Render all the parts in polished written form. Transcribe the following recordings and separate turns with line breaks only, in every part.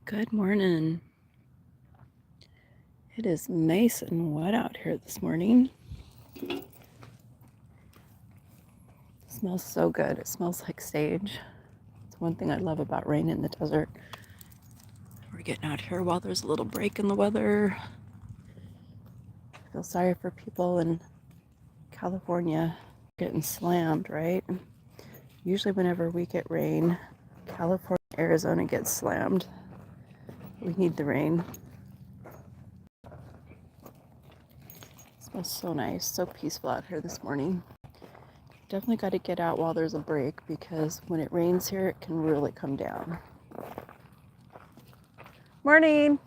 Good morning. It is nice and wet out here this morning. It smells so good. It smells like sage. It's one thing I love about rain in the desert. We're getting out here while there's a little break in the weather. I feel sorry for people in California getting slammed, right? Usually whenever we get rain, California, Arizona gets slammed. We need the rain. It smells so nice, so peaceful out here this morning. Definitely got to get out while there's a break because when it rains here, it can really come down. Morning.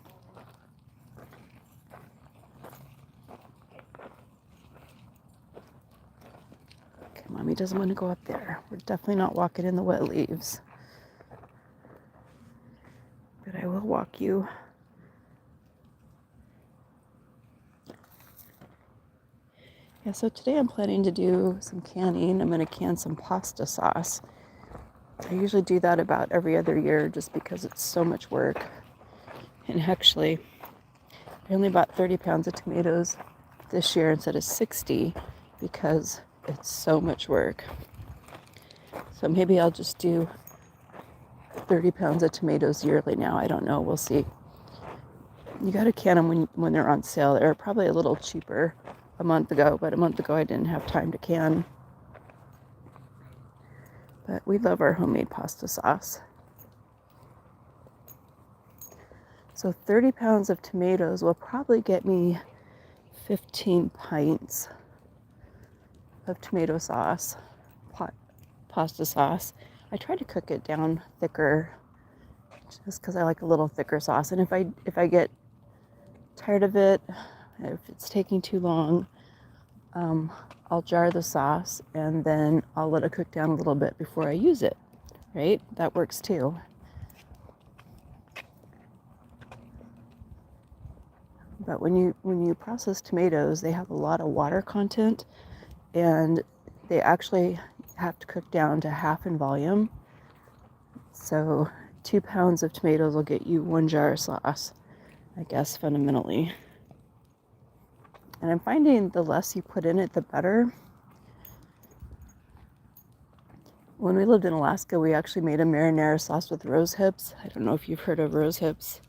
Okay, Mommy doesn't want to go up there. We're definitely not walking in the wet leaves. But I will walk you. Yeah, so today I'm planning to do some canning. I'm going to can some pasta sauce. I usually do that about every other year just because it's so much work. And actually, I only bought 30 pounds of tomatoes this year instead of 60 because it's so much work. So maybe I'll just do 30 pounds of tomatoes yearly now. I don't know. We'll see. You got to can them when they're on sale. They're probably a little cheaper a month ago, but a month ago I didn't have time to can. But we love our homemade pasta sauce. So 30 pounds of tomatoes will probably get me 15 pints of tomato sauce, pasta sauce. I try to cook it down thicker just because I like a little thicker sauce. And if I get tired of it, if it's taking too long, I'll jar the sauce and then I'll let it cook down a little bit before I use it, right? That works too. But when you process tomatoes, they have a lot of water content and they actually have to cook down to half in volume. So 2 pounds of tomatoes will get you 1 jar of sauce, I guess, fundamentally. And I'm finding the less you put in it, the better. When we lived in Alaska, we actually made a marinara sauce with rose hips. I don't know if you've heard of rose hips.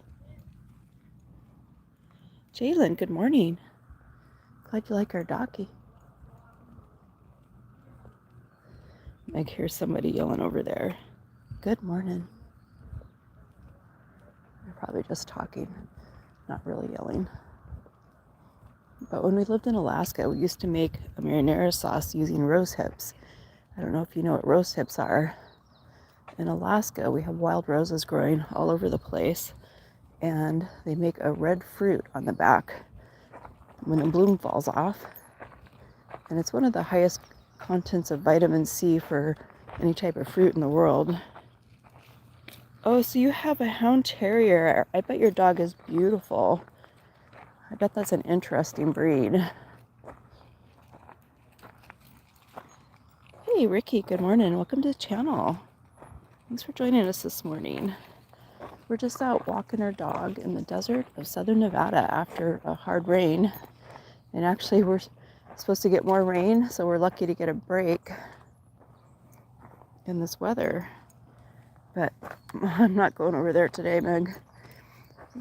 Jalen, good morning. Glad you like our doggy. Meg hears somebody yelling over there. Good morning. They're probably just talking, not really yelling. But when we lived in Alaska, we used to make a marinara sauce using rose hips. I don't know if you know what rose hips are. In Alaska, we have wild roses growing all over the place, and they make a red fruit on the back when the bloom falls off. And it's one of the highest contents of vitamin C for any type of fruit in the world. Oh, so you have a hound terrier. I bet your dog is beautiful. I bet that's an interesting breed. Hey, Ricky, good morning. Welcome to the channel. Thanks for joining us this morning. We're just out walking our dog in the desert of southern Nevada after a hard rain. And actually, we're supposed to get more rain, so we're lucky to get a break in this weather. But I'm not going over there today, Meg.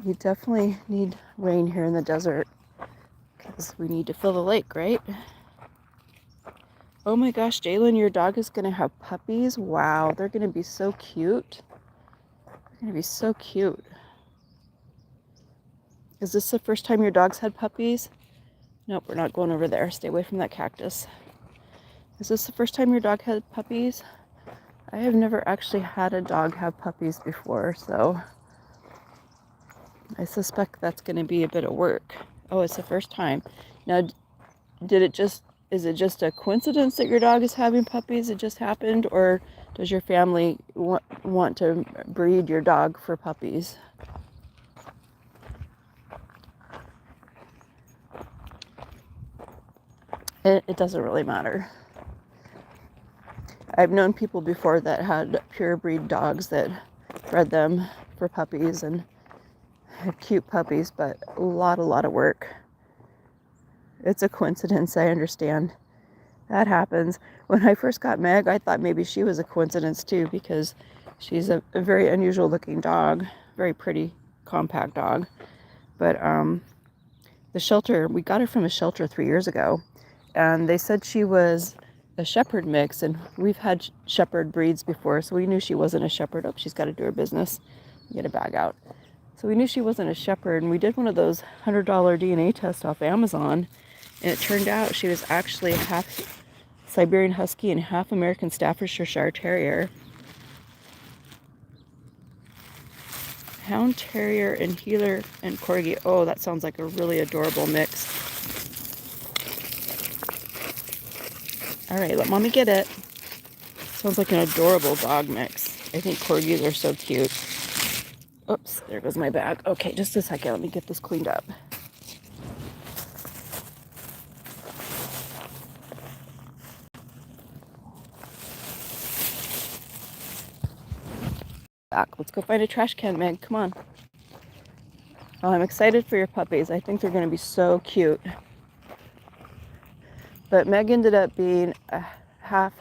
You definitely need rain here in the desert because we need to fill the lake, right? Oh my gosh, Jalen, your dog is going to have puppies. Wow, they're going to be so cute. They're going to be so cute. Is this the first time your dog's had puppies? Nope, we're not going over there. Stay away from that cactus. Is this the first time your dog had puppies? I have never actually had a dog have puppies before, so I suspect that's going to be a bit of work. Oh, it's the first time. Now, is it just a coincidence that your dog is having puppies? It just happened? Or does your family want to breed your dog for puppies? It doesn't really matter. I've known people before that had pure breed dogs that bred them for puppies, and cute puppies, but a lot of work. It's a coincidence, I understand. That happens. When I first got Meg, I thought maybe she was a coincidence too, because she's a very unusual looking dog, very pretty, compact dog. But the shelter, we got her from a shelter 3 years ago, and they said she was a shepherd mix, and we've had shepherd breeds before, so we knew she wasn't a shepherd. Oh, she's got to do her business. Get a bag out. So we knew she wasn't a shepherd, and we did one of those $100 DNA tests off Amazon, and it turned out she was actually half Siberian Husky and half American Staffordshire Terrier. Hound Terrier and Heeler and Corgi. Oh, that sounds like a really adorable mix. All right, let mommy get it. Sounds like an adorable dog mix. I think Corgis are so cute. Oops, there goes my bag. Okay, just a second. Let me get this cleaned up. Back. Let's go find a trash can, Meg. Come on. Oh, I'm excited for your puppies. I think they're going to be so cute. But Meg ended up being a half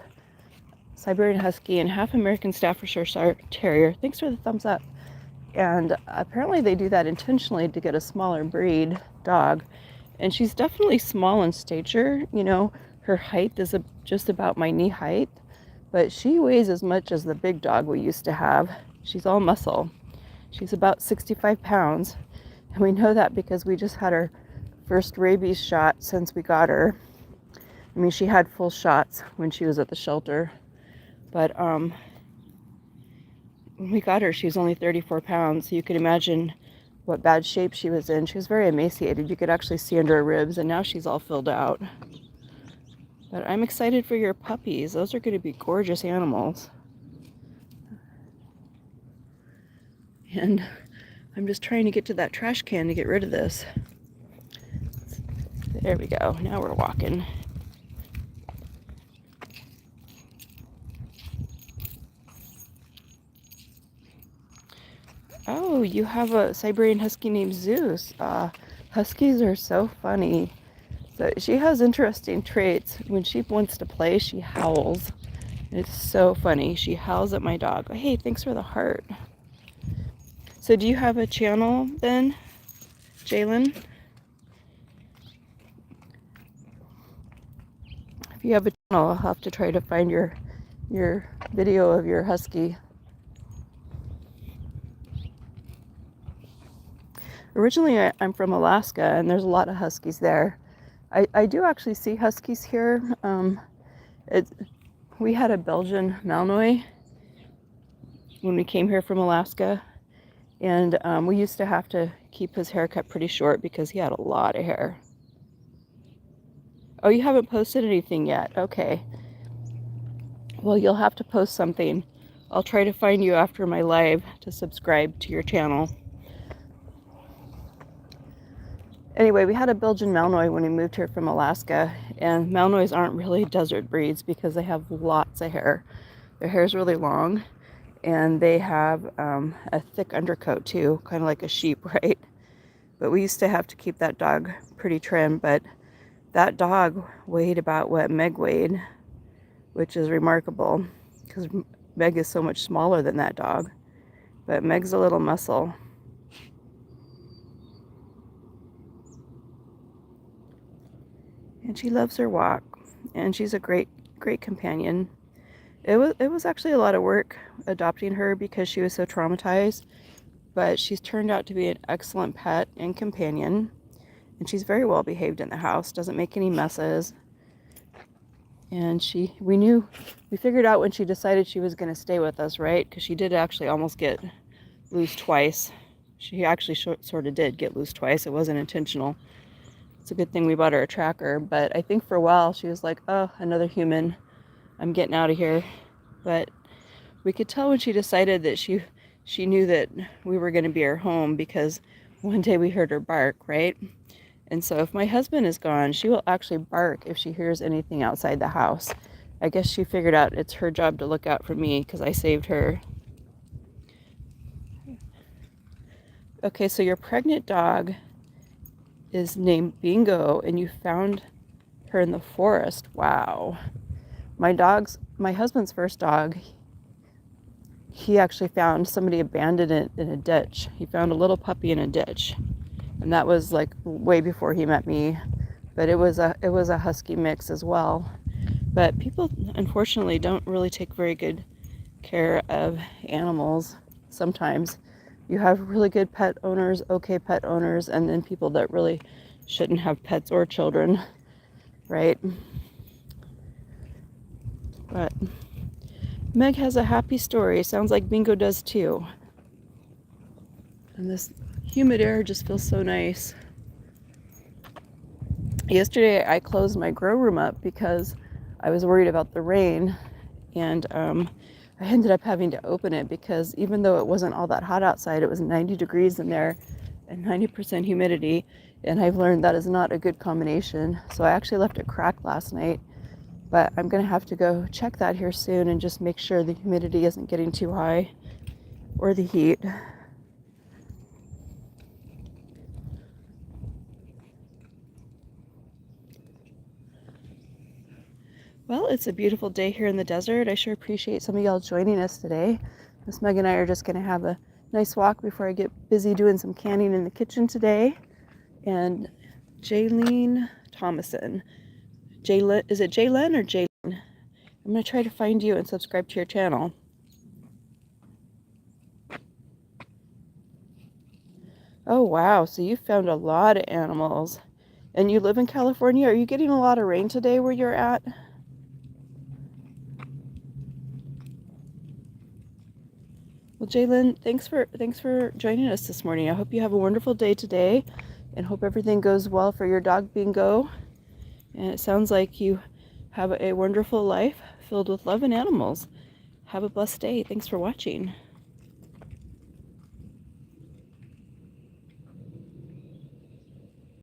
Siberian Husky and half American Staffordshire Terrier. Thanks for the thumbs up. And apparently they do that intentionally to get a smaller breed dog. And she's definitely small in stature. You know, her height is just about my knee height. But she weighs as much as the big dog we used to have. She's all muscle. She's about 65 pounds. And we know that because we just had her first rabies shot since we got her. I mean, she had full shots when she was at the shelter. But when we got her, she was only 34 pounds. So you could imagine what bad shape she was in. She was very emaciated. You could actually see under her ribs, and now she's all filled out. But I'm excited for your puppies. Those are going to be gorgeous animals. And I'm just trying to get to that trash can to get rid of this. There we go. Now we're walking. Oh, you have a Siberian Husky named Zeus. Huskies are so funny. So she has interesting traits. When she wants to play, she howls. It's so funny. She howls at my dog. Oh, hey, thanks for the heart. So do you have a channel then, Jalen? If you have a channel, I'll have to try to find your video of your husky. Originally, I'm from Alaska, and there's a lot of huskies there. I do actually see huskies here. We had a Belgian Malinois when we came here from Alaska, and we used to have to keep his hair cut pretty short because he had a lot of hair. Oh, you haven't posted anything yet? Okay. Well, you'll have to post something. I'll try to find you after my live to subscribe to your channel. Anyway, we had a Belgian Malinois when we moved here from Alaska, and Malinois aren't really desert breeds because they have lots of hair. Their hair is really long, and they have a thick undercoat too, kind of like a sheep, right? But we used to have to keep that dog pretty trim, but that dog weighed about what Meg weighed, which is remarkable because Meg is so much smaller than that dog. But Meg's a little muscle. And she loves her walk, and she's a great companion. It was actually a lot of work adopting her because she was so traumatized, but she's turned out to be an excellent pet and companion, and she's very well behaved in the house, doesn't make any messes. And we figured out when she decided she was going to stay with us, right? Because she did actually almost get loose twice. She actually sort of did get loose twice. It wasn't intentional. It's a good thing we bought her a tracker, but I think for a while she was like, oh, another human. I'm getting out of here. But we could tell when she decided that she knew that we were going to be her home, because one day we heard her bark, right? And so if my husband is gone, she will actually bark if she hears anything outside the house. I guess she figured out it's her job to look out for me because I saved her. Okay, so your pregnant dog is named Bingo, and you found her in the forest. Wow. My husband's first dog, he actually found somebody abandoned it in a ditch. He found a little puppy in a ditch, and that was like way before he met me. But it was a husky mix as well. But people unfortunately don't really take very good care of animals. Sometimes you have really good pet owners, okay pet owners, and then people that really shouldn't have pets or children, right? But Meg has a happy story. Sounds like Bingo does too. And this humid air just feels so nice. Yesterday I closed my grow room up because I was worried about the rain, and I ended up having to open it because even though it wasn't all that hot outside, it was 90 degrees in there and 90% humidity, and I've learned that is not a good combination. So I actually left it cracked last night, but I'm gonna have to go check that here soon and just make sure the humidity isn't getting too high or the heat. Well, it's a beautiful day here in the desert. I sure appreciate some of y'all joining us today. Miss Meg and I are just going to have a nice walk before I get busy doing some canning in the kitchen today. And Jaylene Thomason. Jaylyn, is it Jaylyn or Jaylene? I'm going to try to find you and subscribe to your channel. Oh, wow. So you found a lot of animals. And you live in California. Are you getting a lot of rain today where you're at? Well, Jaylyn, thanks for joining us this morning. I hope you have a wonderful day today, and hope everything goes well for your dog Bingo. And it sounds like you have a wonderful life filled with love and animals. Have a blessed day. Thanks for watching.